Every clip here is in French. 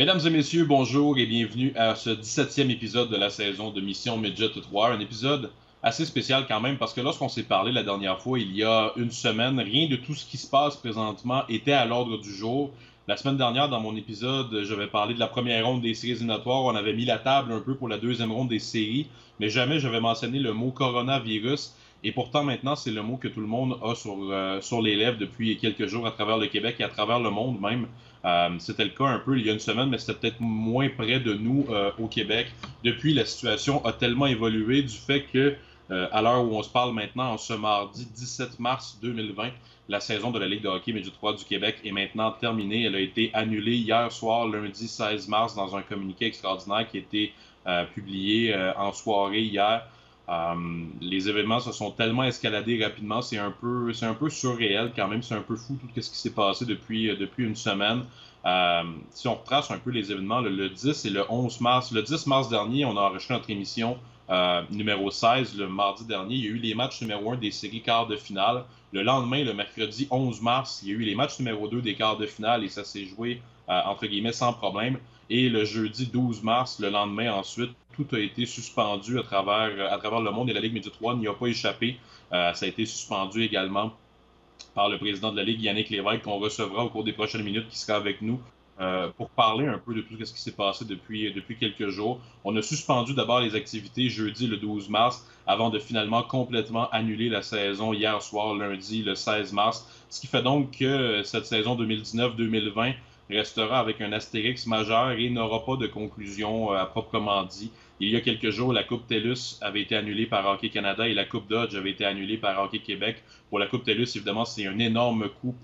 Mesdames et messieurs, bonjour et bienvenue à ce 17e épisode de la saison de Mission Midget 3. Un épisode assez spécial quand même parce que lorsqu'on s'est parlé la dernière fois, il y a une semaine, rien de tout ce qui se passe présentement était à l'ordre du jour. La semaine dernière, dans mon épisode, j'avais parlé de la première ronde des séries éliminatoires. On avait mis la table un peu pour la deuxième ronde des séries, mais jamais j'avais mentionné le mot coronavirus. Et pourtant, maintenant, c'est le mot que tout le monde a sur les lèvres depuis quelques jours à travers le Québec et à travers le monde même. C'était le cas un peu il y a une semaine, mais c'était peut-être moins près de nous au Québec. Depuis, la situation a tellement évolué du fait que, à l'heure où on se parle maintenant, en ce mardi 17 mars 2020, la saison de la Ligue de hockey Midget 3 du Québec est maintenant terminée. Elle a été annulée hier soir, lundi 16 mars, dans un communiqué extraordinaire qui a été publié en soirée hier. Les événements se sont tellement escaladés rapidement, c'est un peu surréel quand même, c'est un peu fou tout ce qui s'est passé depuis une semaine. Si on retrace un peu les événements, le 10 et le 11 mars, le 10 mars dernier, on a enregistré notre émission numéro 16 le mardi dernier. Il y a eu les matchs numéro 1 des séries quarts de finale. Le lendemain, le mercredi 11 mars, il y a eu les matchs numéro 2 des quarts de finale et ça s'est joué entre guillemets sans problème. Et le jeudi 12 mars, le lendemain ensuite, tout a été suspendu à travers le monde et la Ligue Média 3 n'y a pas échappé. Ça a été suspendu également par le président de la Ligue, Yannick Lévesque, qu'on recevra au cours des prochaines minutes, qui sera avec nous pour parler un peu de tout ce qui s'est passé depuis quelques jours. On a suspendu d'abord les activités jeudi le 12 mars avant de finalement complètement annuler la saison hier soir, lundi le 16 mars. Ce qui fait donc que cette saison 2019-2020 restera avec un astérix majeur et n'aura pas de conclusion à proprement dit. Il y a quelques jours, la Coupe TELUS avait été annulée par Hockey Canada et la Coupe Dodge avait été annulée par Hockey Québec. Pour la Coupe TELUS, évidemment, c'est un énorme coup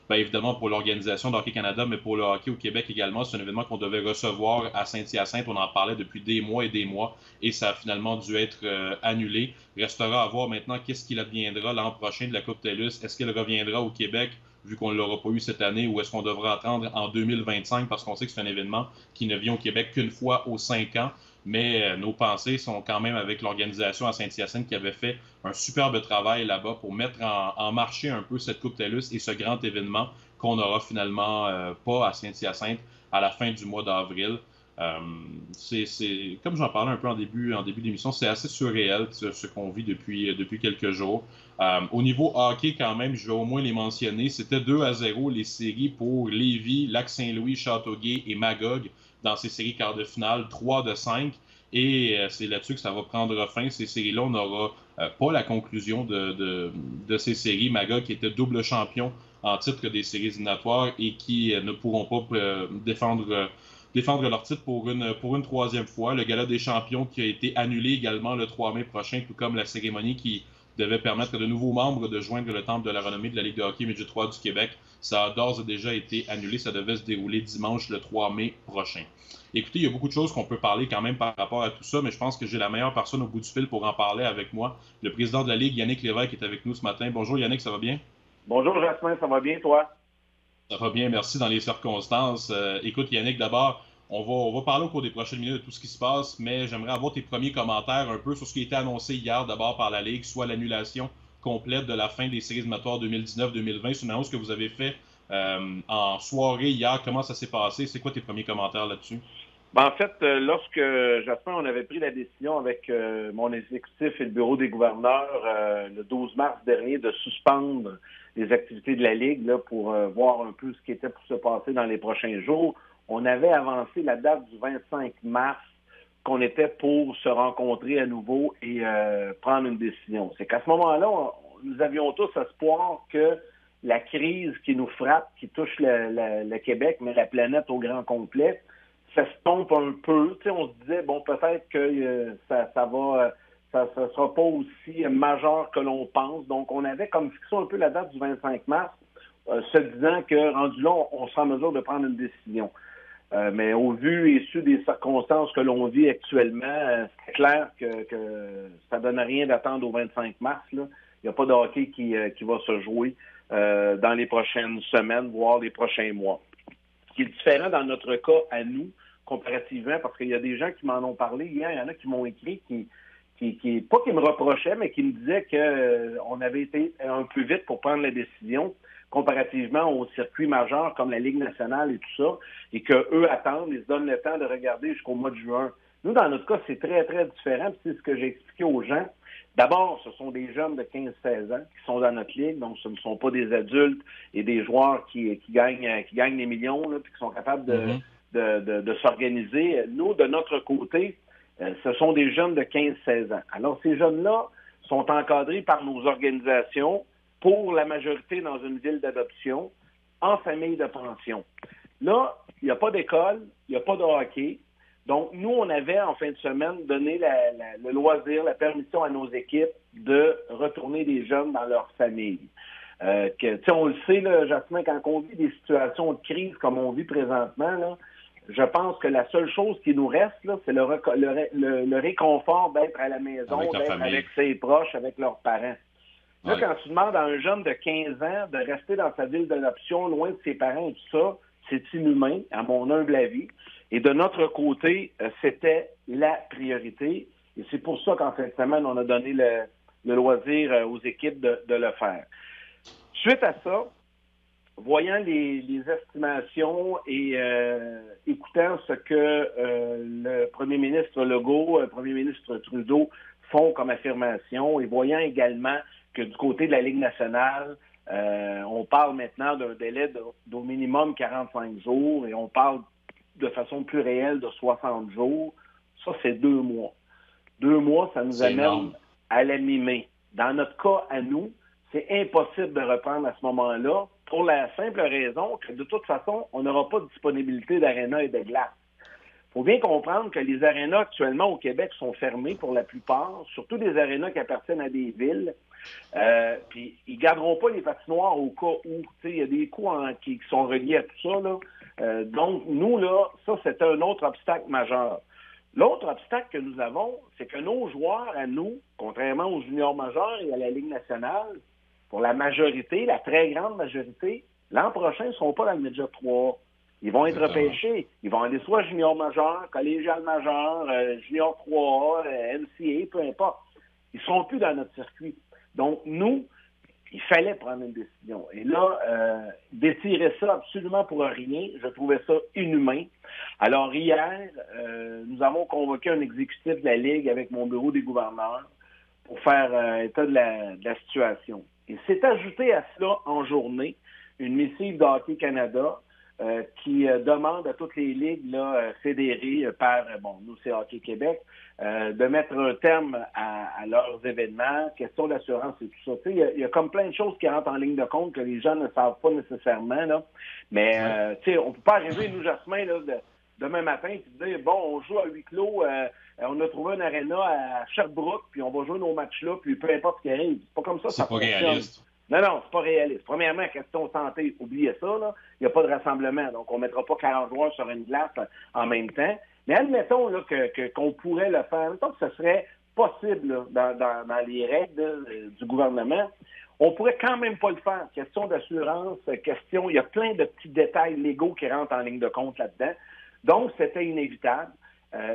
évidemment pour l'organisation de Hockey Canada, mais pour le hockey au Québec également. C'est un événement qu'on devait recevoir à Saint-Hyacinthe. On en parlait depuis des mois et des mois et ça a finalement dû être annulé. Restera à voir maintenant qu'est-ce qu'il adviendra l'an prochain de la Coupe TELUS. Est-ce qu'elle reviendra au Québec vu qu'on ne l'aura pas eu cette année, ou est-ce qu'on devra attendre en 2025 parce qu'on sait que c'est un événement qui ne vient au Québec qu'une fois aux 5 ans. Mais nos pensées sont quand même avec l'organisation à Saint-Hyacinthe qui avait fait un superbe travail là-bas pour mettre en marché un peu cette Coupe TELUS et ce grand événement qu'on n'aura finalement pas à Saint-Hyacinthe à la fin du mois d'avril. Comme j'en parlais un peu en début d'émission, c'est assez surréel ce qu'on vit depuis quelques jours. Au niveau hockey, quand même, je vais au moins les mentionner. C'était 2-0 les séries pour Lévis, Lac-Saint-Louis, Châteauguay et Magog dans ces séries quarts de finale, 3 de 5. Et c'est là-dessus que ça va prendre fin. Ces séries-là, on n'aura pas la conclusion de ces séries. Magog qui était double champion en titre des séries éliminatoires et qui ne pourront pas défendre leur titre pour une troisième fois. Le gala des champions qui a été annulé également le 3 mai prochain, tout comme la cérémonie qui devait permettre à de nouveaux membres de joindre le Temple de la renommée de la Ligue de hockey Midget 3 du Québec. Ça a d'ores et déjà été annulé. Ça devait se dérouler dimanche le 3 mai prochain. Écoutez, il y a beaucoup de choses qu'on peut parler quand même par rapport à tout ça, mais je pense que j'ai la meilleure personne au bout du fil pour en parler avec moi. Le président de la Ligue, Yannick Lévesque, est avec nous ce matin. Bonjour Yannick, ça va bien? Bonjour Jasmin, ça va bien toi? Ça va bien, merci dans les circonstances. Écoute Yannick, d'abord, on va parler au cours des prochaines minutes de tout ce qui se passe, mais j'aimerais avoir tes premiers commentaires un peu sur ce qui a été annoncé hier d'abord par la Ligue, soit l'annulation complète de la fin des séries éliminatoires 2019-2020. C'est une annonce que vous avez fait en soirée hier. Comment ça s'est passé? C'est quoi tes premiers commentaires là-dessus? En fait, lorsque Jasmin, on avait pris la décision avec mon exécutif et le bureau des gouverneurs le 12 mars dernier de suspendre les activités de la Ligue là, pour voir un peu ce qui était pour se passer dans les prochains jours, on avait avancé la date du 25 mars qu'on était pour se rencontrer à nouveau et prendre une décision. C'est qu'à ce moment-là, nous avions tous espoir que la crise qui nous frappe, qui touche le Québec, mais la planète au grand complet, s'estompe un peu. Tu sais, on se disait, bon, peut-être que ça sera pas aussi majeur que l'on pense. Donc, on avait comme fixé un peu la date du 25 mars, se disant que, rendu là, on sera en mesure de prendre une décision. Mais au vu et su des circonstances que l'on vit actuellement, c'est clair que ça donne rien d'attendre au 25 mars. Là. Il n'y a pas de hockey qui va se jouer dans les prochaines semaines, voire les prochains mois. Ce qui est différent dans notre cas à nous, comparativement, parce qu'il y a des gens qui m'en ont parlé hier, il y en a qui m'ont écrit, pas qui me reprochaient, mais qui me disaient qu'on avait été un peu vite pour prendre la décision, comparativement aux circuits majeurs comme la Ligue nationale et tout ça, et qu'eux attendent, ils se donnent le temps de regarder jusqu'au mois de juin. Nous, dans notre cas, c'est très, très différent. C'est ce que j'ai expliqué aux gens. D'abord, ce sont des jeunes de 15-16 ans qui sont dans notre ligue, donc ce ne sont pas des adultes et des joueurs qui gagnent des millions, là, puis qui sont capables de s'organiser. Nous, de notre côté, ce sont des jeunes de 15-16 ans. Alors, ces jeunes-là sont encadrés par nos organisations pour la majorité dans une ville d'adoption, en famille de pension. Là, il n'y a pas d'école, il n'y a pas de hockey. Donc, nous, on avait, en fin de semaine, donné le loisir, la permission à nos équipes de retourner les jeunes dans leur famille. On le sait, là, Jasmin, quand on vit des situations de crise comme on vit présentement, là, je pense que la seule chose qui nous reste, là, c'est le réconfort d'être à la maison, d'être avec ses proches, avec leurs parents. Là, quand tu demandes à un jeune de 15 ans de rester dans sa ville d'adoption, loin de ses parents et tout ça, c'est inhumain, à mon humble avis. Et de notre côté, c'était la priorité. Et c'est pour ça qu'en fin de semaine, on a donné le loisir aux équipes de le faire. Suite à ça, voyant les estimations et écoutant ce que le premier ministre Legault, le premier ministre Trudeau font comme affirmation, et voyant également que du côté de la Ligue nationale, on parle maintenant d'un délai d'au minimum 45 jours et on parle de façon plus réelle de 60 jours, ça, c'est 2 mois. 2 mois, ça nous amène à la mi-mai. Dans notre cas, à nous, c'est impossible de reprendre à ce moment-là pour la simple raison que, de toute façon, on n'aura pas de disponibilité d'aréna et de glace. Il faut bien comprendre que les arénas actuellement au Québec sont fermés pour la plupart, surtout des arénas qui appartiennent à des villes. Puis ils garderont pas les patinoires au cas où, il y a des coûts qui sont reliés à tout ça, là. Donc, nous, là, ça, c'est un autre obstacle majeur. L'autre obstacle que nous avons, c'est que nos joueurs, à nous, contrairement aux juniors majeurs et à la Ligue nationale, pour la majorité, la très grande majorité, l'an prochain, ils ne seront pas dans le Midget 3. Ils vont être repêchés. Ils vont aller soit junior majeur, collégial majeur, junior 3A, NCA, peu importe. Ils ne seront plus dans notre circuit. Donc, nous, il fallait prendre une décision. Et là, d'étirer ça absolument pour rien, je trouvais ça inhumain. Alors, hier, nous avons convoqué un exécutif de la Ligue avec mon bureau des gouverneurs pour faire état de la situation. Et s'est ajouté à cela en journée une missive de Hockey Canada qui demande à toutes les ligues là, fédérées par, nous c'est Hockey Québec, de mettre un terme à leurs événements, question d'assurance et tout ça. Il y a comme plein de choses qui rentrent en ligne de compte que les gens ne savent pas nécessairement. Là. Mais on ne peut pas arriver, nous, Jasmin, là, demain matin, et dire, on joue à huis clos, on a trouvé un aréna à Sherbrooke, puis on va jouer nos matchs là, puis peu importe ce qui arrive. C'est pas comme ça. C'est pas réaliste. Non, c'est pas réaliste. Premièrement, question santé, oubliez ça, là. Il n'y a pas de rassemblement, donc on ne mettra pas 40 joueurs sur une glace en même temps. Mais admettons là, qu'on pourrait le faire, admettons que ce serait possible là, dans les règles du gouvernement, on pourrait quand même pas le faire. Question d'assurance, il y a plein de petits détails légaux qui rentrent en ligne de compte là-dedans. Donc, c'était inévitable.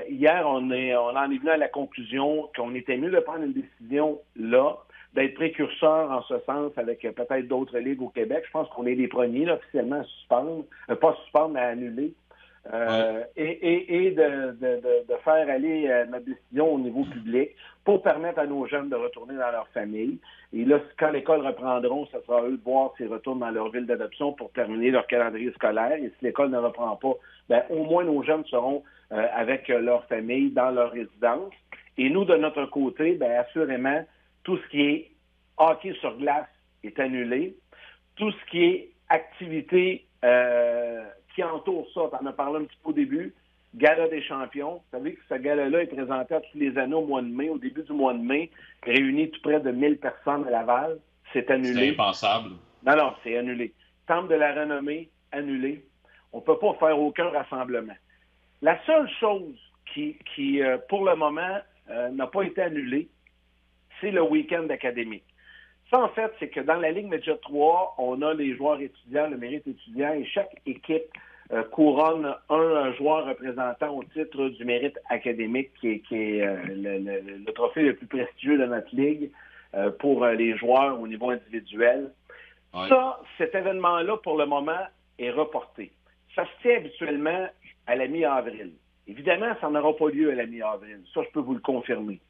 Hier, on en est venu à la conclusion qu'on était mieux de prendre une décision là, d'être précurseur en ce sens avec peut-être d'autres ligues au Québec. Je pense qu'on est les premiers là, officiellement à suspendre, pas suspendre, mais à annuler. Et de faire aller notre décision au niveau public pour permettre à nos jeunes de retourner dans leur famille. Et là, quand l'école reprendront, ce sera à eux de voir s'ils retournent dans leur ville d'adoption pour terminer leur calendrier scolaire. Et si l'école ne reprend pas, au moins nos jeunes seront avec leur famille dans leur résidence. Et nous, de notre côté, assurément, tout ce qui est hockey sur glace est annulé. Tout ce qui est activité qui entoure ça, tu en as parlé un petit peu au début, Gala des champions. Vous savez que ce gala-là est présenté à tous les années au mois de mai. Au début du mois de mai, réunit tout près de 1000 personnes à Laval. C'est annulé. C'est impensable. Non, c'est annulé. Temple de la renommée, annulé. On ne peut pas faire aucun rassemblement. La seule chose qui pour le moment, n'a pas été annulée, c'est le week-end académique. Ça, en fait, c'est que dans la Ligue Midget 3, on a les joueurs étudiants, le mérite étudiant, et chaque équipe couronne un joueur représentant au titre du mérite académique, qui est le trophée le plus prestigieux de notre Ligue pour les joueurs au niveau individuel. Ouais. Ça, cet événement-là, pour le moment, est reporté. Ça se tient habituellement à la mi-avril. Évidemment, ça n'aura pas lieu à la mi-avril. Ça, je peux vous le confirmer.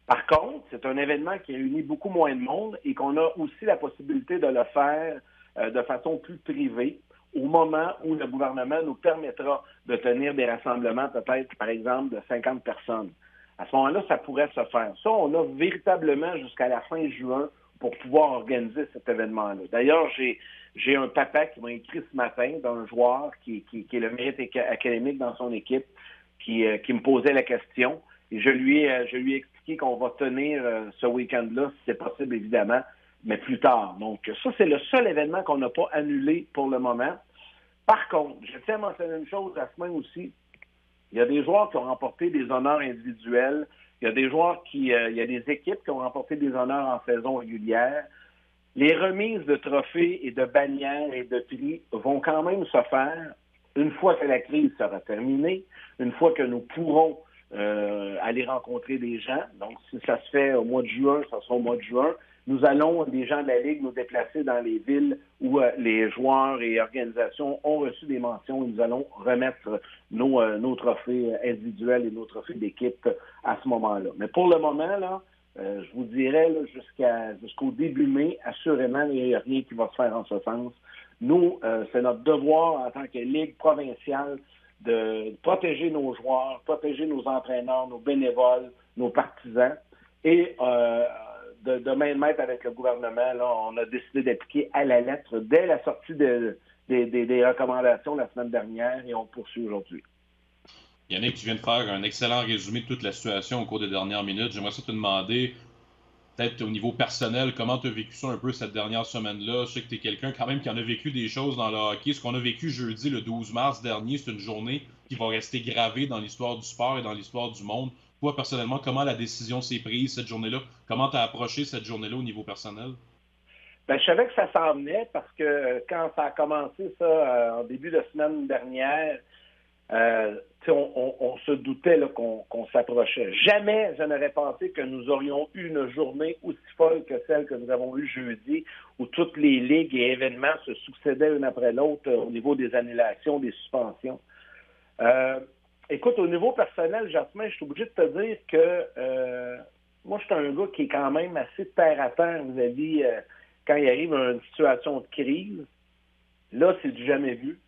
Par contre, c'est un événement qui réunit beaucoup moins de monde et qu'on a aussi la possibilité de le faire de façon plus privée au moment où le gouvernement nous permettra de tenir des rassemblements, peut-être, par exemple, de 50 personnes. À ce moment-là, ça pourrait se faire. Ça, on a véritablement jusqu'à la fin juin pour pouvoir organiser cet événement-là. D'ailleurs, j'ai un papa qui m'a écrit ce matin d'un joueur qui est le mérite académique dans son équipe, qui me posait la question. Et je lui ai expliqué qu'on va tenir ce week-end-là, si c'est possible, évidemment, mais plus tard. Donc, ça, c'est le seul événement qu'on n'a pas annulé pour le moment. Par contre, je tiens à mentionner une chose la semaine aussi. Il y a des joueurs qui ont remporté des honneurs individuels. Il y a des joueurs il y a des équipes qui ont remporté des honneurs en saison régulière. Les remises de trophées et de bannières et de prix vont quand même se faire une fois que la crise sera terminée, une fois que nous pourrons aller rencontrer des gens. Donc, si ça se fait au mois de juin, ça sera au mois de juin. Nous allons, des gens de la Ligue, nous déplacer dans les villes où les joueurs et organisations ont reçu des mentions et nous allons remettre nos trophées individuels et nos trophées d'équipe à ce moment-là. Mais pour le moment, là, je vous dirais là, jusqu'au début mai, assurément, il n'y a rien qui va se faire en ce sens. Nous, c'est notre devoir en tant que Ligue provinciale de protéger nos joueurs, protéger nos entraîneurs, nos bénévoles, nos partisans et de main de maître avec le gouvernement, là, on a décidé d'appliquer à la lettre dès la sortie des recommandations la semaine dernière et on poursuit aujourd'hui. Yannick, tu viens de faire un excellent résumé de toute la situation au cours des dernières minutes. J'aimerais ça te demander, peut-être au niveau personnel, comment tu as vécu ça un peu cette dernière semaine-là? Je sais que tu es quelqu'un quand même qui en a vécu des choses dans le hockey. Ce qu'on a vécu jeudi, le 12 mars dernier, c'est une journée qui va rester gravée dans l'histoire du sport et dans l'histoire du monde. Toi, personnellement, comment la décision s'est prise cette journée-là? Comment tu as approché cette journée-là au niveau personnel? Ben, je savais que ça s'en venait parce que quand ça a commencé, ça, en début de semaine dernière, on se doutait là, qu'on s'approchait. Jamais je n'aurais pensé que nous aurions eu une journée aussi folle que celle que nous avons eue jeudi, où toutes les ligues et événements se succédaient une après l'autre au niveau des annulations, des suspensions. Écoute, au niveau personnel, Jasmin, je suis obligé de te dire que moi, je suis un gars qui est quand même assez terre à terre vis-à-vis quand il arrive à une situation de crise. Là, c'est du jamais vu.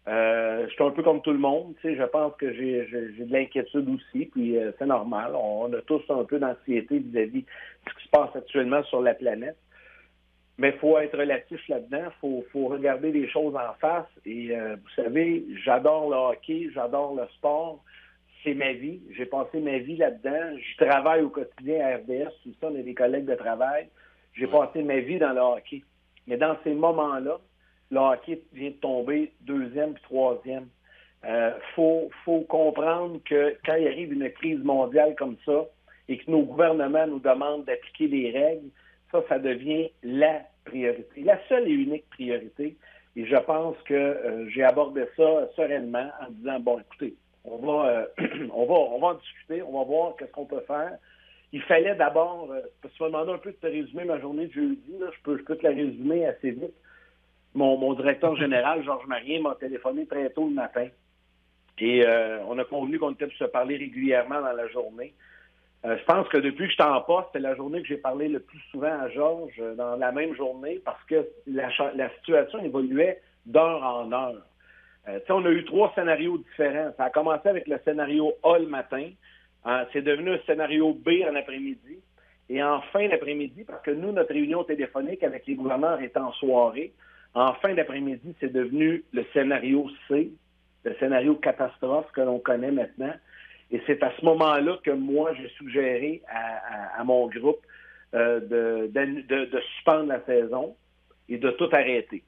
Je suis un peu comme tout le monde, tu sais, je pense que j'ai de l'inquiétude aussi, puis c'est normal. On a tous un peu d'anxiété vis-à-vis de ce qui se passe actuellement sur la planète. Mais il faut être relatif là-dedans, faut regarder les choses en face. Et vous savez, j'adore le hockey, j'adore le sport. C'est ma vie. J'ai passé ma vie là-dedans. Je travaille au quotidien à RDS, tout ça, on est des collègues de travail. J'ai passé ma vie dans le hockey. Mais dans ces moments-là, le hockey vient de tomber deuxième puis troisième. Faut comprendre que quand il arrive une crise mondiale comme ça et que nos gouvernements nous demandent d'appliquer les règles, ça devient la priorité, la seule et unique priorité. Et je pense que j'ai abordé ça sereinement en disant, bon, écoutez, on va en discuter, on va voir qu'est-ce qu'on peut faire. Il fallait d'abord, parce que tu m'as demandé un peu de te résumer ma journée de jeudi, là, je peux te la résumer assez vite. Mon directeur général, Georges Marien, m'a téléphoné très tôt le matin. Et on a convenu qu'on était pour se parler régulièrement dans la journée. Je pense que depuis que je suis en poste, c'est la journée que j'ai parlé le plus souvent à Georges dans la même journée parce que la situation évoluait d'heure en heure. On a eu 3 scénarios différents. Ça a commencé avec le scénario A le matin. C'est devenu un scénario B en après-midi. Et en fin d'après-midi, parce que nous, notre réunion téléphonique avec les gouverneurs est en soirée, en fin d'après-midi, c'est devenu le scénario C, le scénario catastrophe que l'on connaît maintenant. Et c'est à ce moment-là que moi, j'ai suggéré à mon groupe de suspendre la saison et de tout arrêter.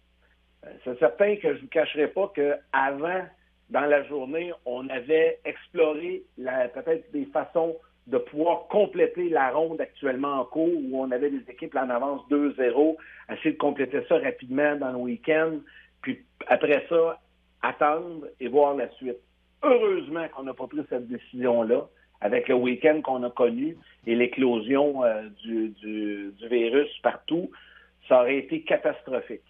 C'est certain que je ne vous cacherai pas qu'avant, dans la journée, on avait exploré peut-être des façons de pouvoir compléter la ronde actuellement en cours où on avait des équipes en avance 2-0, essayer de compléter ça rapidement dans le week-end, puis après ça, attendre et voir la suite. Heureusement qu'on n'a pas pris cette décision-là avec le week-end qu'on a connu et l'éclosion du virus partout. Ça aurait été catastrophique.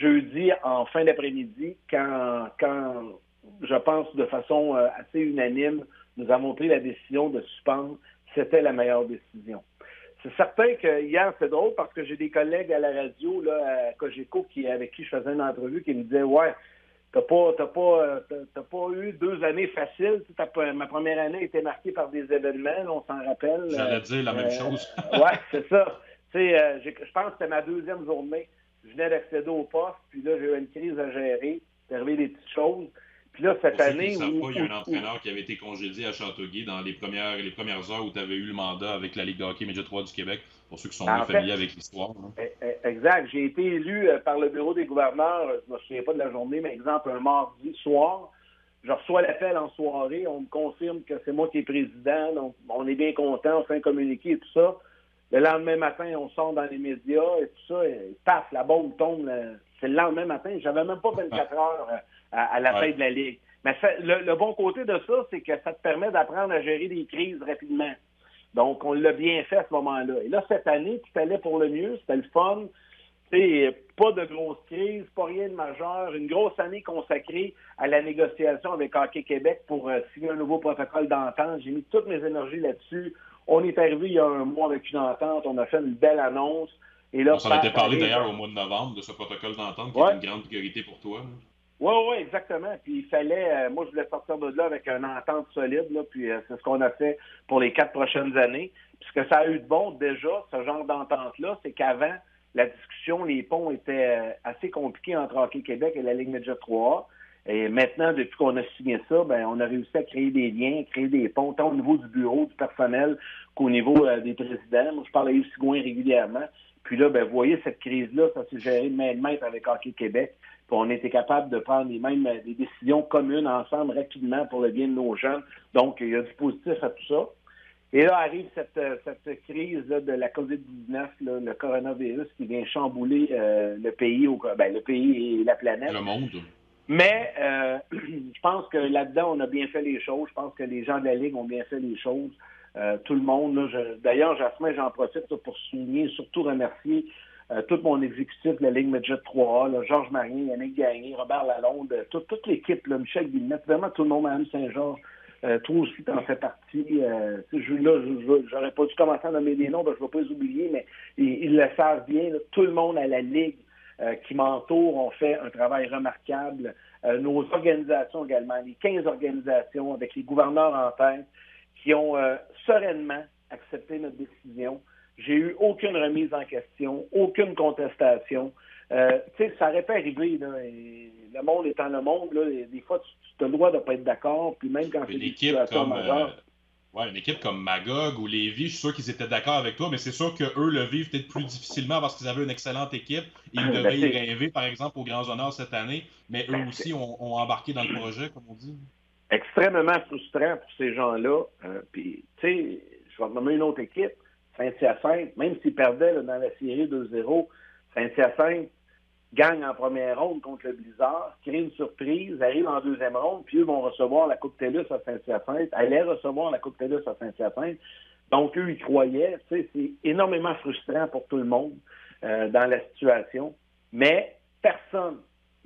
jeudi en fin d'après-midi, quand je pense de façon assez unanime, nous avons pris la décision de suspendre. C'était la meilleure décision. C'est certain que hier, c'est drôle parce que j'ai des collègues à la radio, là, à Cogeco, avec qui je faisais une entrevue, qui me disaient « Ouais, t'as pas eu 2 années faciles. Ma première année a été marquée par des événements, on s'en rappelle. » J'allais dire la même chose. Ouais, c'est ça. Je pense que c'était ma 2e journée. Je venais d'accéder au poste, puis là, j'ai eu une crise à gérer. C'est arrivé des petites choses. Puis là, cette année... il y a un entraîneur qui avait été congédié à Châteauguay dans les premières heures où tu avais eu le mandat avec la Ligue de hockey Midget 3 du Québec, pour ceux qui sont mieux familiers avec l'histoire. Hein. Exact. J'ai été élu par le bureau des gouverneurs, je ne me souviens pas de la journée, mais exemple, un mardi soir. Je reçois l'appel en soirée, on me confirme que c'est moi qui est président, donc on est bien content, on fait un communiqué et tout ça. Le lendemain matin, on sort dans les médias et tout ça, et paf, la bombe tombe. C'est le lendemain matin. J'avais même pas 24 heures à la fin de la Ligue. Mais le bon côté de ça, c'est que ça te permet d'apprendre à gérer des crises rapidement. Donc, on l'a bien fait à ce moment-là. Et là, cette année, tout allait pour le mieux. C'était le fun. Pas de grosses crises, pas rien de majeur. Une grosse année consacrée à la négociation avec Hockey Québec pour signer un nouveau protocole d'entente. J'ai mis toutes mes énergies là-dessus. On est arrivé il y a un mois avec une entente. On a fait une belle annonce. Et là, on s'en était parlé d'ailleurs au mois de novembre de ce protocole d'entente qui est une grande priorité pour toi. Oui, exactement. Puis il fallait, moi je voulais sortir de là avec une entente solide, là, puis c'est ce qu'on a fait pour les 4 prochaines années. Puis ce que ça a eu de bon déjà, ce genre d'entente-là, c'est qu'avant, la discussion, les ponts étaient assez compliqués entre Hockey Québec et la Ligue Midget 3A. Et maintenant, depuis qu'on a signé ça, ben on a réussi à créer des liens, créer des ponts, tant au niveau du bureau, du personnel, qu'au niveau des présidents. Moi, je parle à Yves Sigouin régulièrement. Puis là, ben vous voyez, cette crise-là, ça s'est géré de main de maître avec Hockey Québec. Puis on était capable de prendre des décisions communes ensemble rapidement pour le bien de nos jeunes. Donc, il y a du positif à tout ça. Et là arrive cette crise là, de la COVID-19, là, le coronavirus qui vient chambouler le pays, le pays et la planète. Le monde. Mais je pense que là-dedans, on a bien fait les choses. Je pense que les gens de la Ligue ont bien fait les choses. Tout le monde. Là, d'ailleurs, Jasmin, j'en profite là, pour souligner, surtout remercier tout mon exécutif de la Ligue Midget 3A, là, Georges Marien, Yannick Gagné, Robert Lalonde, toute l'équipe, là, Michel Guillemette, vraiment tout le monde, Mme Saint-Georges. Toi aussi, t'en fais partie. J'aurais pas dû commencer à nommer des noms, ben, je ne vais pas les oublier, mais ils le savent bien. Là, tout le monde à la Ligue qui m'entoure ont fait un travail remarquable. Nos organisations également, les 15 organisations avec les gouverneurs en tête, qui ont sereinement accepté notre décision. J'ai eu aucune remise en question, aucune contestation. Ça aurait pu arriver, là, et le monde étant le monde, là, des fois, tu as le droit de ne pas être d'accord, puis même quand c'est des situations majeures. Une équipe comme Magog ou Lévis, je suis sûr qu'ils étaient d'accord avec toi, mais c'est sûr qu'eux le vivent peut-être plus difficilement parce qu'ils avaient une excellente équipe. Ils devaient y rêver, par exemple, aux Grands Honneurs cette année, mais eux aussi ont embarqué dans le projet, comme on dit. Extrêmement frustrant pour ces gens-là. Puis, tu sais, je vais te nommer une autre équipe, Saint-Hyacinthe, même s'ils perdaient là, dans la série 2-0, Saint-Hyacinthe gagne en première ronde contre le Blizzard, crée une surprise, arrive en deuxième ronde, puis eux vont recevoir la Coupe TELUS à Saint-Hyacinthe, allaient recevoir la Coupe TELUS à Saint-Hyacinthe. Donc, eux, ils croyaient. Tu sais, c'est énormément frustrant pour tout le monde dans la situation. Mais personne,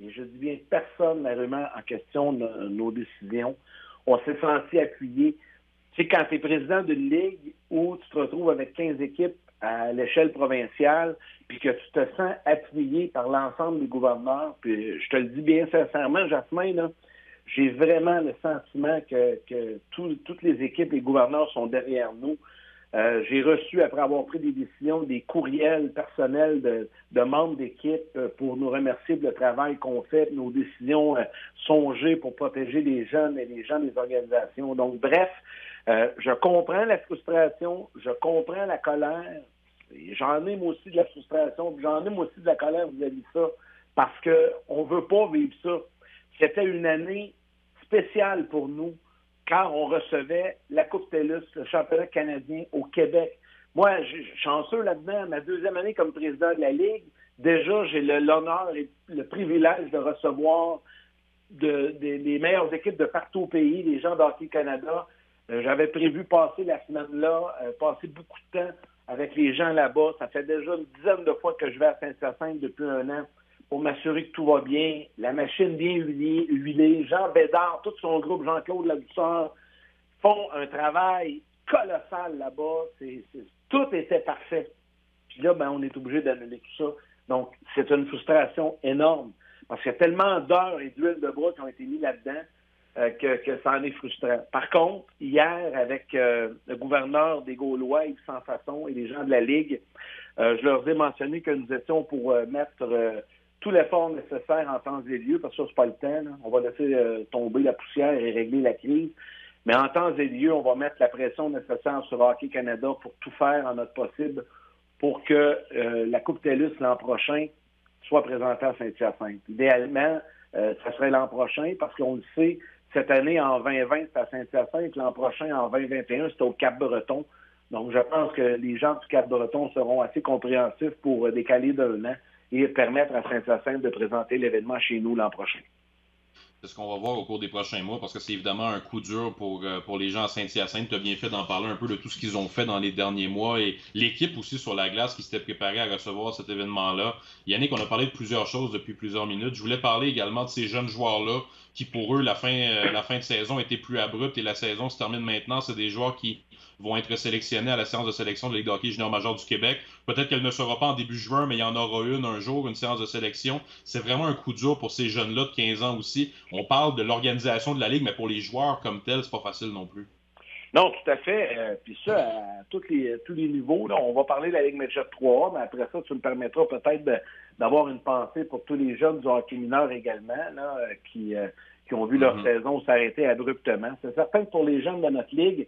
et je dis bien personne, n'a remis en question nos décisions. On s'est senti appuyé. Tu sais, quand tu es président d'une ligue où tu te retrouves avec 15 équipes à l'échelle provinciale, puis que tu te sens appuyé par l'ensemble des gouverneurs, puis je te le dis bien sincèrement, Jasmin, là, j'ai vraiment le sentiment que toutes les équipes, les gouverneurs sont derrière nous. J'ai reçu, après avoir pris des décisions, des courriels personnels de membres d'équipe pour nous remercier de le travail qu'on fait, nos décisions songées pour protéger les jeunes et les gens des organisations. Donc, bref, je comprends la frustration, je comprends la colère. J'en ai moi aussi de la frustration, puis j'en ai moi aussi de la colère vis-à-vis de ça, parce qu'on ne veut pas vivre ça. C'était une année spéciale pour nous, quand on recevait la Coupe TELUS, le championnat canadien au Québec. Moi, je suis chanceux là-dedans. Ma 2e année comme président de la Ligue, déjà, j'ai l'honneur et le privilège de recevoir des meilleures équipes de partout au pays, les gens d'Hockey Canada. J'avais prévu passer la semaine là, passer beaucoup de temps avec les gens là-bas. Ça fait déjà une dizaine de fois que je vais à Saint-Hyacinthe depuis un an pour m'assurer que tout va bien. La machine bien huilée. Jean Bédard, tout son groupe, Jean-Claude Ladouceur, font un travail colossal là-bas. Tout était parfait. Puis là, on est obligé d'annuler tout ça. Donc, c'est une frustration énorme. Parce qu'il y a tellement d'heures et d'huile de bois qui ont été mis là-dedans que ça en est frustrant. Par contre, hier, avec le gouverneur des Gaulois, Yves Sans Façon, et les gens de la Ligue, je leur ai mentionné que nous étions pour mettre tout l'effort nécessaire en temps et lieu, parce que ça, c'est pas le temps. Là. On va laisser tomber la poussière et régler la crise. Mais en temps et lieu, on va mettre la pression nécessaire sur Hockey Canada pour tout faire en notre possible pour que la Coupe TELUS l'an prochain soit présentée à Saint-Hyacinthe. Idéalement, ça serait l'an prochain, parce qu'on le sait, cette année, en 2020, c'est à Saint-Hyacinthe, l'an prochain, en 2021, c'est au Cap-Breton. Donc, je pense que les gens du Cap-Breton seront assez compréhensifs pour décaler d'un an et permettre à Saint-Hyacinthe de présenter l'événement chez nous l'an prochain. C'est ce qu'on va voir au cours des prochains mois, parce que c'est évidemment un coup dur pour les gens à Saint-Hyacinthe. Tu as bien fait d'en parler un peu de tout ce qu'ils ont fait dans les derniers mois et l'équipe aussi sur la glace qui s'était préparée à recevoir cet événement-là. Yannick, on a parlé de plusieurs choses depuis plusieurs minutes. Je voulais parler également de ces jeunes joueurs-là qui, pour eux, la fin de saison était plus abrupte et la saison se termine maintenant. C'est des joueurs qui vont être sélectionnés à la séance de sélection de la Ligue de hockey junior major du Québec. Peut-être qu'elle ne sera pas en début juin, mais il y en aura un jour, une séance de sélection. C'est vraiment un coup dur pour ces jeunes-là de 15 ans aussi. On parle de l'organisation de la Ligue, mais pour les joueurs comme tels, c'est pas facile non plus. Non, tout à fait. Puis ça, à tous les niveaux, là, on va parler de la Ligue Midget 3, mais après ça, tu me permettras peut-être d'avoir une pensée pour tous les jeunes du hockey mineur également, là, qui ont vu leur saison s'arrêter abruptement. C'est certain que pour les jeunes de notre Ligue,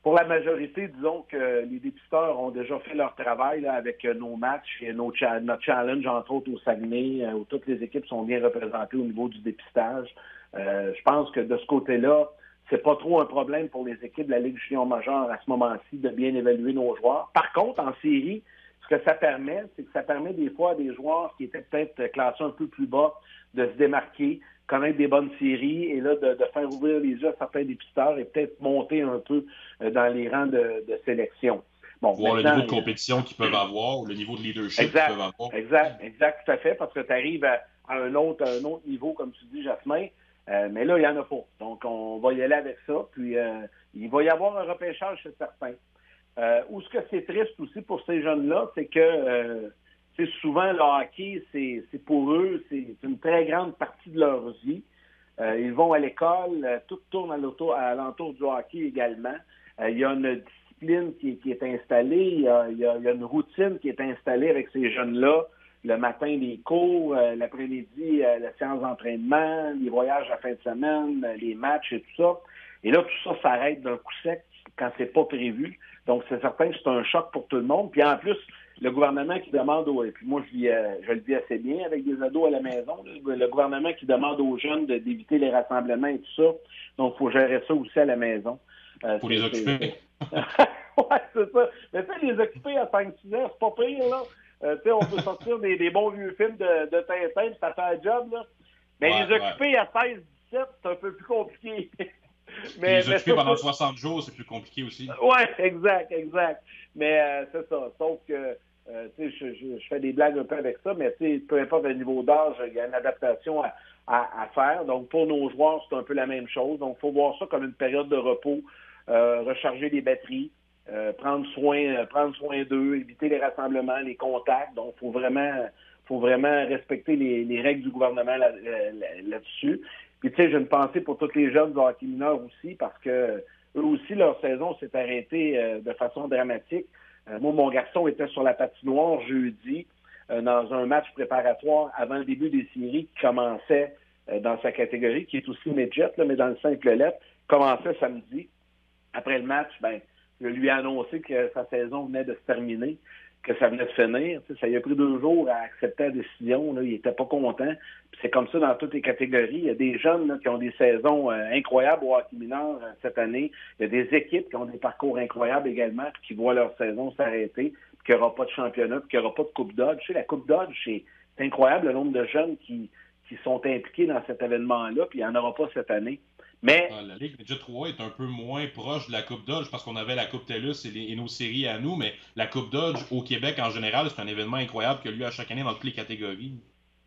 pour la majorité, disons que les dépisteurs ont déjà fait leur travail là, avec nos matchs et notre challenge, entre autres au Saguenay, où toutes les équipes sont bien représentées au niveau du dépistage. Je pense que de ce côté-là, c'est pas trop un problème pour les équipes de la Ligue junior majeure à ce moment-ci de bien évaluer nos joueurs. Par contre, en série, ce que ça permet, c'est que ça permet des fois à des joueurs qui étaient peut-être classés un peu plus bas de se démarquer, connaître des bonnes séries et là de faire ouvrir les yeux à certains dépisteurs et peut-être monter un peu dans les rangs de sélection. Bon, voir le niveau de compétition qu'ils peuvent avoir, le niveau de leadership qu'ils peuvent avoir. Exact, tout à fait, parce que tu arrives à un autre niveau, comme tu dis, Jasmin, mais là, il n'y en a pas. Donc, on va y aller avec ça, puis il va y avoir un repêchage, c'est certain. Où ce que c'est triste aussi pour ces jeunes-là, c'est que souvent, le hockey, c'est pour eux, c'est une très grande partie de leur vie. Ils vont à l'école, tout tourne à l'entour du hockey également. Il y a une discipline qui est installée, il y a une routine qui est installée avec ces jeunes-là. Le matin, les cours, l'après-midi, la séance d'entraînement, les voyages à la fin de semaine, les matchs et tout ça. Et là, tout ça s'arrête d'un coup sec quand c'est pas prévu. Donc, c'est certain que c'est un choc pour tout le monde. Puis en plus, le gouvernement qui demande et puis moi, je le vis assez bien avec des ados à la maison, le gouvernement qui demande aux jeunes d'éviter les rassemblements et tout ça. Donc, il faut gérer ça aussi à la maison. Pour les occuper. Ouais, c'est ça. Mais tu sais, les occuper à 5-6 ans, c'est pas pire, là. On peut sortir des bons vieux films de Tintin, ça fait un job, là. Mais les occuper à 16-17, c'est un peu plus compliqué. Les occuper pendant 60 jours, c'est plus compliqué aussi. Oui, exact. Mais c'est ça. Sauf que je fais des blagues un peu avec ça, mais peu importe le niveau d'âge, il y a une adaptation à faire. Donc, pour nos joueurs, c'est un peu la même chose. Donc, il faut voir ça comme une période de repos, recharger les batteries, prendre soin d'eux, éviter les rassemblements, les contacts. Donc, il faut vraiment respecter les règles du gouvernement là-dessus. Puis, tu sais, j'ai une pensée pour tous les jeunes du hockey mineur aussi, parce que eux aussi, leur saison s'est arrêtée de façon dramatique. Moi, mon garçon était sur la patinoire jeudi dans un match préparatoire avant le début des séries qui commençait dans sa catégorie, qui est aussi midget, là, mais dans le simple lettre, commençait samedi. Après le match, je lui ai annoncé que sa saison venait de se terminer, que ça venait de finir. Ça lui a pris 2 jours à accepter la décision. Là. Il était pas content. Puis c'est comme ça dans toutes les catégories. Il y a des jeunes là, qui ont des saisons incroyables au hockey mineur cette année. Il y a des équipes qui ont des parcours incroyables également, puis qui voient leur saison s'arrêter, puis qu'il n'y aura pas de championnat, puis qu'il n'y aura pas de Coupe Dodge. La Coupe Dodge, c'est incroyable le nombre de jeunes qui sont impliqués dans cet événement-là, puis il n'y en aura pas cette année. Mais la Ligue Midget 3 est un peu moins proche de la Coupe Dodge parce qu'on avait la Coupe TELUS et nos séries à nous, mais la Coupe Dodge au Québec en général, c'est un événement incroyable qui a lieu à chaque année dans toutes les catégories.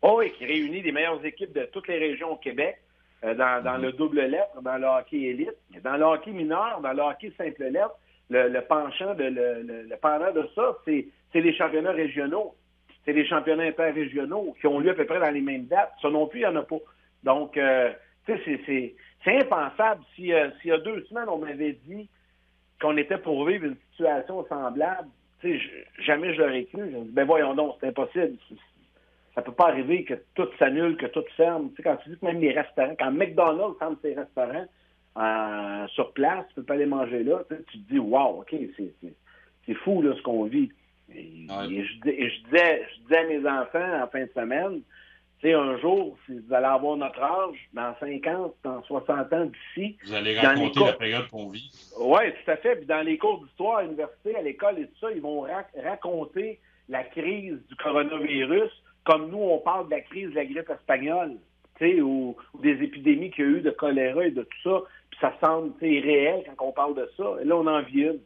Oh, et qui réunit les meilleures équipes de toutes les régions au Québec dans le double lettre, dans le hockey élite. Dans le hockey mineur, dans le hockey simple lettre, le penchant le pendant de ça, c'est les championnats régionaux. C'est les championnats interrégionaux qui ont lieu à peu près dans les mêmes dates. Ça non plus, il n'y en a pas. Donc, tu sais, c'est impensable. S'il y a 2 semaines, on m'avait dit qu'on était pour vivre une situation semblable, tu sais, jamais je l'aurais cru. Je me dis, ben voyons donc, c'est impossible. Ça peut pas arriver que tout s'annule, que tout ferme. Tu sais, quand tu dis que même les restaurants, quand McDonald's ferme ses restaurants sur place, tu peux pas aller manger là, tu te dis, wow, OK, c'est fou là, ce qu'on vit. Et je disais à mes enfants en fin de semaine, tu sais, un jour, si vous allez avoir notre âge, dans 50, dans 60 ans d'ici... Vous allez raconter la période qu'on vit. Oui, tout à fait. Puis dans les cours d'histoire à l'université, à l'école et tout ça, ils vont raconter la crise du coronavirus comme nous, on parle de la crise de la grippe espagnole, tu sais, ou des épidémies qu'il y a eu de choléra et de tout ça. Puis ça semble, tu sais, réel quand on parle de ça. Et là, on en vit une.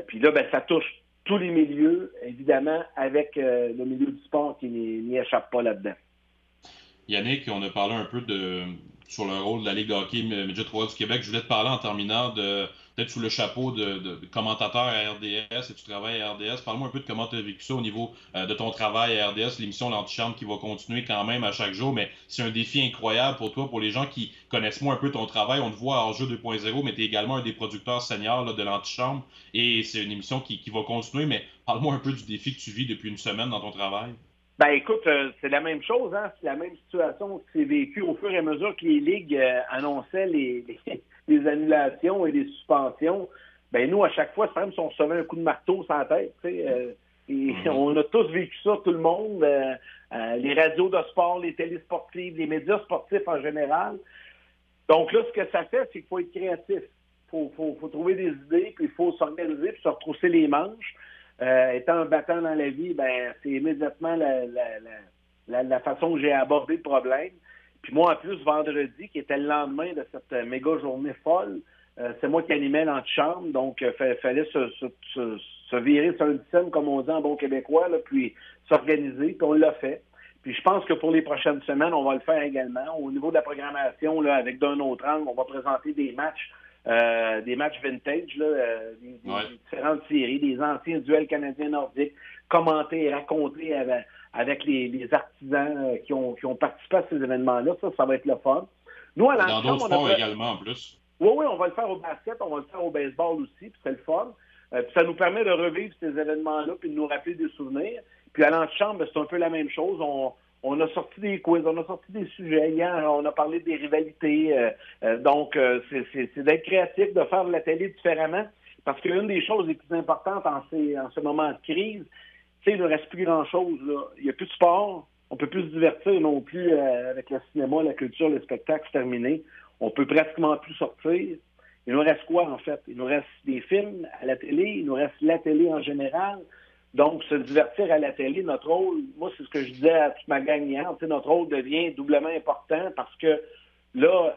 Puis là, ben, ça touche tous les milieux, évidemment, avec le milieu du sport qui n'y échappe pas là-dedans. Yannick, on a parlé un peu sur le rôle de la Ligue de hockey Midget 3 du Québec. Je voulais te parler en terminant peut-être sous le chapeau de commentateur à RDS et tu travailles à RDS. Parle-moi un peu de comment tu as vécu ça au niveau de ton travail à RDS, l'émission L'Antichambre qui va continuer quand même à chaque jour, mais c'est un défi incroyable pour toi, pour les gens qui connaissent moins un peu ton travail. On te voit à Hors-jeu 2.0, mais tu es également un des producteurs seniors là, de L'Antichambre et c'est une émission qui va continuer, mais parle-moi un peu du défi que tu vis depuis une semaine dans ton travail. Ben écoute, c'est la même chose, hein? C'est la même situation qui s'est vécue au fur et à mesure que les ligues annonçaient les annulations et les suspensions. Ben nous, à chaque fois, c'est même si on recevait un coup de marteau sur la tête, tu sais. On a tous vécu ça, tout le monde. Les radios de sport, les télésportives, les médias sportifs en général. Donc là, ce que ça fait, c'est qu'il faut être créatif. Faut trouver des idées, puis il faut s'organiser, puis se retrousser les manches. Étant un battant dans la vie, ben c'est immédiatement la façon que j'ai abordé le problème. Puis moi, en plus, vendredi, qui était le lendemain de cette méga journée folle, c'est moi qui animais l'antichambre, donc fallait se virer sur une scène, comme on dit en bon québécois, là, puis s'organiser, puis on l'a fait. Puis je pense que pour les prochaines semaines, on va le faire également. Au niveau de la programmation, là, avec d'un autre angle, on va présenter des matchs vintage, là, des différentes séries, des anciens duels canadiens-nordiques, commentés et racontés avec les artisans qui ont participé à ces événements-là. Ça va être le fun. Nous, à dans d'autres sports également, en plus. Oui, on va le faire au basket, on va le faire au baseball aussi, puis c'est le fun. Puis ça nous permet de revivre ces événements-là, puis de nous rappeler des souvenirs. Puis à l'antichambre, c'est un peu la même chose. On a sorti des quiz, on a sorti des sujets. Hier, on a parlé des rivalités. Donc, c'est d'être créatif, de faire de la télé différemment. Parce qu'une des choses les plus importantes en ce moment de crise, tu sais, il ne reste plus grand-chose. Là. Il n'y a plus de sport. On ne peut plus se divertir non plus avec le cinéma, la culture, le spectacle, c'est terminé. On peut pratiquement plus sortir. Il nous reste quoi, en fait? Il nous reste des films à la télé. Il nous reste la télé en général. Donc, se divertir à la télé, notre rôle, moi, c'est ce que je disais à toute ma gang hier, notre rôle devient doublement important parce que là,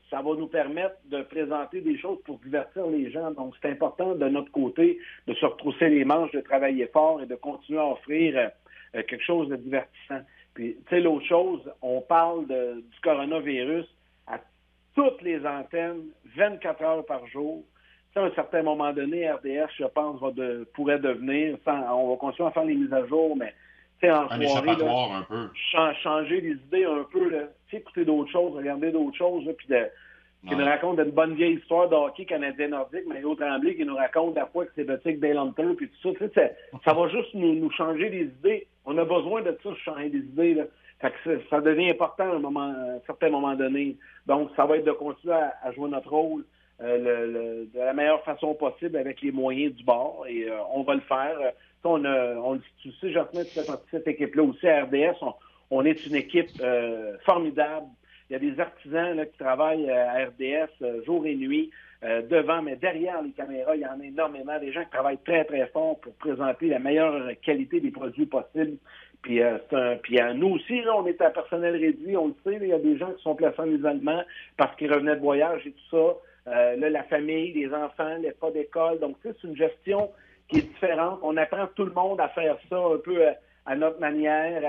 ça va nous permettre de présenter des choses pour divertir les gens. Donc, c'est important de notre côté de se retrousser les manches, de travailler fort et de continuer à offrir quelque chose de divertissant. Puis, tu sais, l'autre chose, on parle du coronavirus à toutes les antennes, 24 heures par jour. À un certain moment donné, RDS, je pense, pourrait devenir, on va continuer à faire les mises à jour, mais en un soirée, là, un peu. Changer les idées un peu, là, écouter d'autres choses, regarder d'autres choses, là, puis qui nous raconte une bonne vieille histoire de hockey canadien-nordique, Mario Tremblay qui nous raconte la fois que c'est Boutique Dale Hunter, puis tout ça, ça va juste nous changer les idées. On a besoin de ça, changer des idées, là. Fait que ça devient important à un certain moment donné. Donc, ça va être de continuer à jouer notre rôle de la meilleure façon possible avec les moyens du bord et on va le faire. Tu sais, Jasmin, tu fais partie de cette équipe-là aussi à RDS. On est une équipe formidable. Il y a des artisans là, qui travaillent à RDS jour et nuit, devant, mais derrière les caméras, il y en a énormément. Des gens qui travaillent très, très fort pour présenter la meilleure qualité des produits possibles. Puis, nous aussi, là, on est à personnel réduit, on le sait. Là, il y a des gens qui sont placés en isolement parce qu'ils revenaient de voyage et tout ça. Là, la famille, les enfants, les pas d'école. Donc, c'est une gestion qui est différente. On apprend tout le monde à faire ça un peu à notre manière,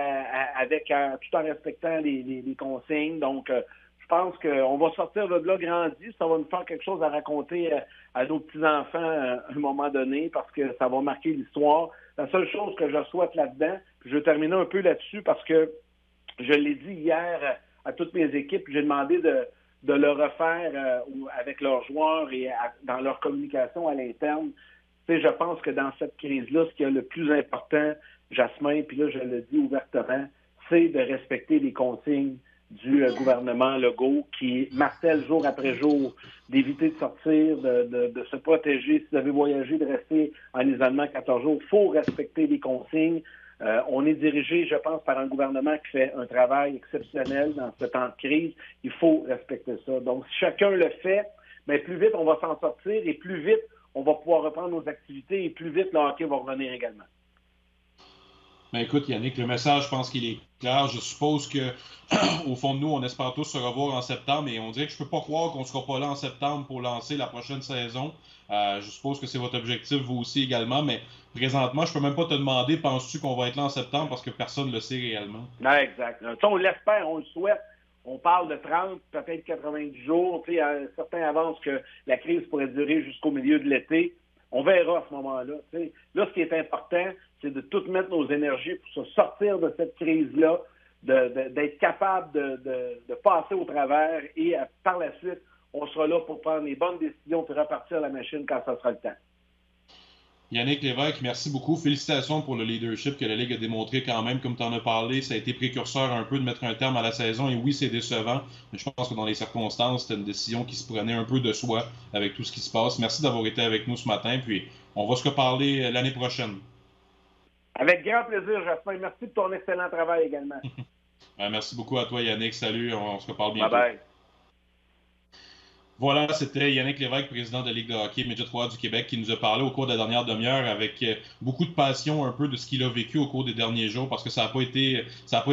tout en respectant les consignes. Donc, je pense qu'on va sortir de là grandi. Ça va nous faire quelque chose à raconter à nos petits-enfants à un moment donné parce que ça va marquer l'histoire. La seule chose que je souhaite là-dedans, puis je vais terminer un peu là-dessus parce que je l'ai dit hier à toutes mes équipes, j'ai demandé de le refaire avec leurs joueurs et dans leur communication à l'interne. Tu sais, je pense que dans cette crise-là, ce qui est le plus important, Jasmin, puis là, je le dis ouvertement, c'est de respecter les consignes du gouvernement Legault qui martèle jour après jour d'éviter de sortir, de se protéger. Si vous avez voyagé, de rester en isolement 14 jours. Il faut respecter les consignes. On est dirigé, je pense, par un gouvernement qui fait un travail exceptionnel dans ce temps de crise. Il faut respecter ça. Donc, si chacun le fait, bien, plus vite on va s'en sortir et plus vite on va pouvoir reprendre nos activités et plus vite le hockey va revenir également. Ben écoute, Yannick, le message, je pense qu'il est clair. Je suppose que, au fond de nous, on espère tous se revoir en septembre et on dirait que je peux pas croire qu'on ne sera pas là en septembre pour lancer la prochaine saison. Je suppose que c'est votre objectif, vous aussi également, mais présentement, je peux même pas te demander, penses-tu qu'on va être là en septembre parce que personne ne le sait réellement? Non, exact. On l'espère, on le souhaite. On parle de 30, peut-être 90 jours. Certains avancent que la crise pourrait durer jusqu'au milieu de l'été. On verra à ce moment-là. T'sais. Là, ce qui est important, c'est de tout mettre nos énergies pour se sortir de cette crise-là, d'être capable de passer au travers et par la suite, on sera là pour prendre les bonnes décisions et repartir la machine quand ça sera le temps. Yannick Lévesque, merci beaucoup. Félicitations pour le leadership que la Ligue a démontré quand même. Comme tu en as parlé, ça a été précurseur un peu de mettre un terme à la saison. Et oui, c'est décevant, mais je pense que dans les circonstances, c'était une décision qui se prenait un peu de soi avec tout ce qui se passe. Merci d'avoir été avec nous ce matin. Puis on va se reparler l'année prochaine. Avec grand plaisir, Jasmin. Merci de ton excellent travail également. Merci beaucoup à toi, Yannick. Salut, on se reparle bientôt. Bye bye. Voilà, c'était Yannick Lévesque, président de la Ligue de hockey Midget 3 du Québec, qui nous a parlé au cours de la dernière demi-heure avec beaucoup de passion un peu de ce qu'il a vécu au cours des derniers jours, parce que ça n'a pas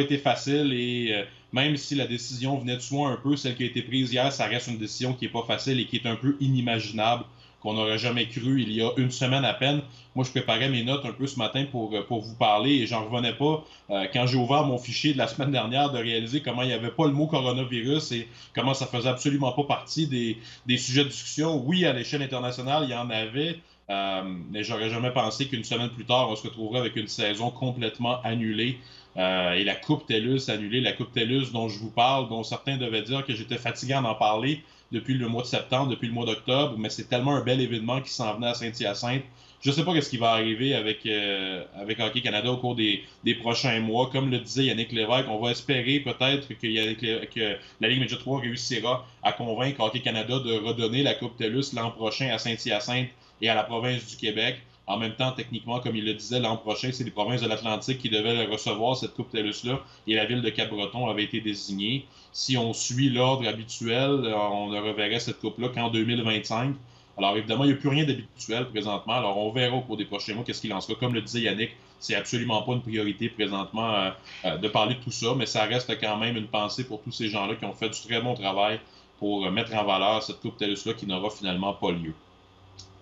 été facile et même si la décision venait de soi un peu, celle qui a été prise hier, ça reste une décision qui n'est pas facile et qui est un peu inimaginable, qu'on n'aurait jamais cru il y a une semaine à peine. Moi, je préparais mes notes un peu ce matin pour vous parler et j'en revenais pas quand j'ai ouvert mon fichier de la semaine dernière de réaliser comment il n'y avait pas le mot coronavirus et comment ça faisait absolument pas partie des sujets de discussion. Oui, à l'échelle internationale, il y en avait, mais j'aurais jamais pensé qu'une semaine plus tard, on se retrouverait avec une saison complètement annulée. Et la Coupe TELUS annulée, la Coupe TELUS dont je vous parle, dont certains devaient dire que j'étais fatigué d'en parler depuis le mois de septembre, depuis le mois d'octobre, mais c'est tellement un bel événement qui s'en venait à Saint-Hyacinthe. Je ne sais pas ce qui va arriver avec Hockey Canada au cours des prochains mois. Comme le disait Yannick Lévesque, on va espérer peut-être que la Ligue Midget 3 réussira à convaincre Hockey Canada de redonner la Coupe TELUS l'an prochain à Saint-Hyacinthe et à la province du Québec. En même temps, techniquement, comme il le disait, l'an prochain, c'est les provinces de l'Atlantique qui devaient recevoir cette Coupe TELUS-là et la ville de Cap-Breton avait été désignée. Si on suit l'ordre habituel, on ne reverrait cette Coupe-là qu'en 2025. Alors évidemment, il n'y a plus rien d'habituel présentement. Alors on verra au cours des prochains mois qu'est-ce qu'il en sera. Comme le disait Yannick, c'est absolument pas une priorité présentement de parler de tout ça, mais ça reste quand même une pensée pour tous ces gens-là qui ont fait du très bon travail pour mettre en valeur cette Coupe TELUS-là qui n'aura finalement pas lieu.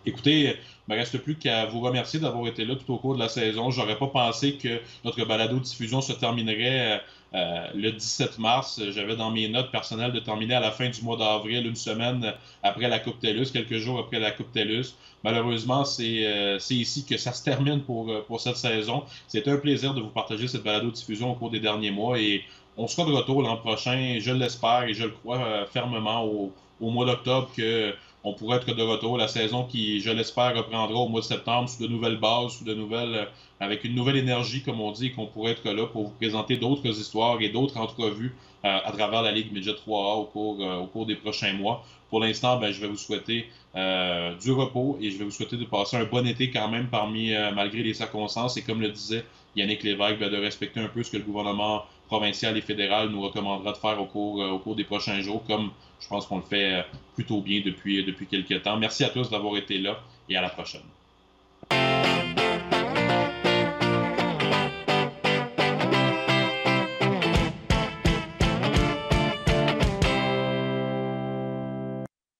Écoutez, il ne me reste plus qu'à vous remercier d'avoir été là tout au cours de la saison. Je n'aurais pas pensé que notre balado-diffusion se terminerait le 17 mars. J'avais dans mes notes personnelles de terminer à la fin du mois d'avril, une semaine après la Coupe TELUS, quelques jours après la Coupe TELUS. Malheureusement, c'est ici que ça se termine pour cette saison. C'était un plaisir de vous partager cette balado-diffusion au cours des derniers mois et on sera de retour l'an prochain, je l'espère et je le crois fermement au mois d'octobre qu'on pourrait être de retour. La saison qui, je l'espère, reprendra au mois de septembre sous de nouvelles bases, avec une nouvelle énergie, comme on dit, et qu'on pourrait être là pour vous présenter d'autres histoires et d'autres entrevues à travers la Ligue Midget 3A au cours des prochains mois. Pour l'instant, je vais vous souhaiter du repos et je vais vous souhaiter de passer un bon été quand même malgré les circonstances. Et comme le disait Yannick Lévesque, de respecter un peu ce que le gouvernement provincial et fédéral nous recommandera de faire au cours des prochains jours, comme je pense qu'on le fait plutôt bien depuis quelques temps. Merci à tous d'avoir été là et à la prochaine.